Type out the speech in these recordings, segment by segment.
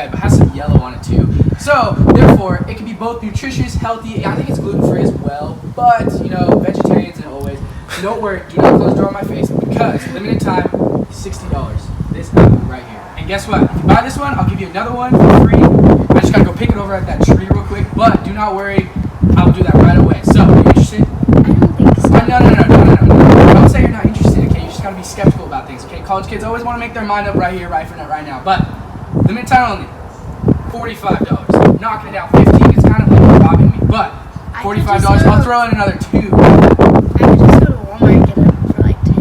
red, but has some yellow on it too. So, therefore, it can be both nutritious, healthy, I think it's gluten-free as well, but, you know, vegetarians and always. Don't worry, do not close the door on my face, because limited time, $60. This apple right here. And guess what? If you buy this one, I'll give you another one for free. I just gotta go pick it over at that tree real quick, but do not worry, I will do that right away. So, are you interested? I don't think so. No. Don't say you're not interested, okay? You just gotta be skeptical about things, okay? College kids always want to make their mind up right here, right now. But, limited time only, $45. Knocking it down 15, it's kind of like robbing me, but $45, I'll throw in another 2. I could just go to Walmart and get it for like 10.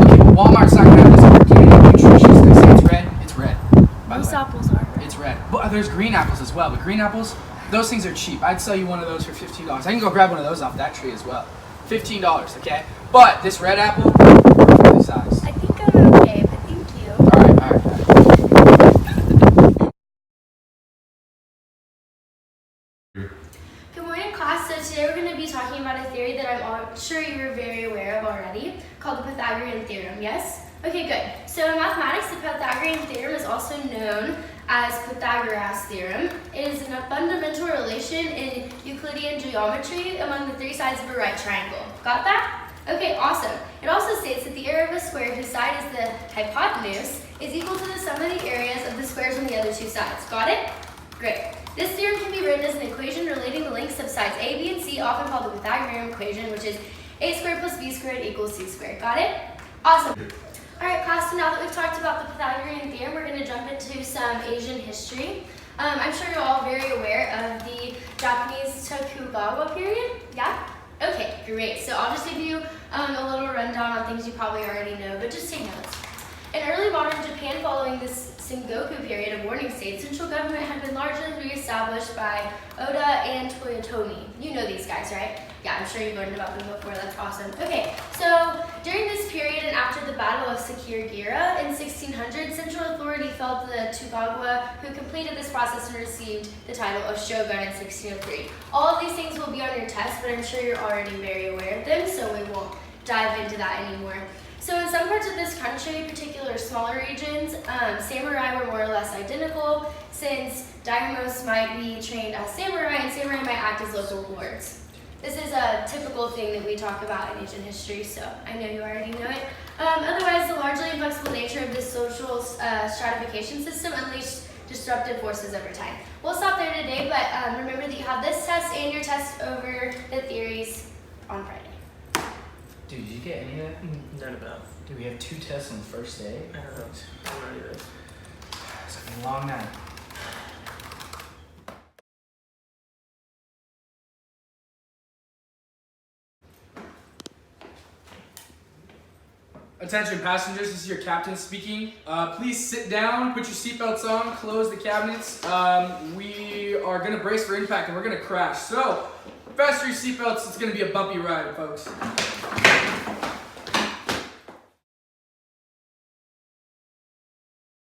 Okay, but Walmart's not gonna have this organic, nutritious. They say it's red. It's red. Most apples are red. It's red. But there's green apples as well. But green apples, those things are cheap. I'd sell you one of those for $15. I can go grab one of those off that tree as well. $15, okay? But this red apple, perfectly sized. I think I'm okay, but thank you. All right. Good morning, class. So today we're going to be talking about a theory that I'm sure you're very aware of already, called the Pythagorean theorem, yes? Okay, good. So in mathematics, the Pythagorean theorem is also known as Pythagoras theorem. It is a fundamental relation in Euclidean geometry among the 3 sides of a right triangle. Got that? Okay, awesome. It also states that the area of a square whose side is the hypotenuse is equal to the sum of the areas of the squares on the other 2 sides. Got it? Great. This theorem can be written as an equation relating the lengths of sides A, B, and C, often called the Pythagorean equation, which is a squared plus b squared equals c squared. Got it? Awesome. Alright class, so now that we've talked about the Pythagorean theorem, we're going to jump into some Asian history. I'm sure you're all very aware of the Japanese Tokugawa period. Yeah? Okay, great. So I'll just give you a little rundown on things you probably already know, but just take notes. In early modern Japan, following this Sengoku period of warring states, central government had been largely reestablished by Oda and Toyotomi. You know these guys, right? Yeah, I'm sure you've learned about them before. That's awesome. Okay, so during this period and after the Battle of Sekirgira in 1600, central authority fell to the Tokugawa, who completed this process and received the title of shogun in 1603. All of these things will be on your test, but I'm sure you're already very aware of them, so we won't dive into that anymore. So in some parts of this country, particular smaller regions, samurai were more or less identical, since daimyos might be trained as samurai and samurai might act as local lords. This is a typical thing that we talk about in Asian history, so I know you already know it. Otherwise, the largely inflexible nature of this social stratification system unleashed disruptive forces over time. We'll stop there today, but remember that you have this test and your test over the theories on Friday. Dude, did you get any of that? None about. Dude, we have 2 tests on the first day. I don't know. I'm ready to. It's gonna be a long night. Attention passengers, this is your captain speaking. Please sit down, put your seatbelts on, close the cabinets. We are gonna brace for impact and we're gonna crash. So, fasten your seatbelts, it's gonna be a bumpy ride, folks.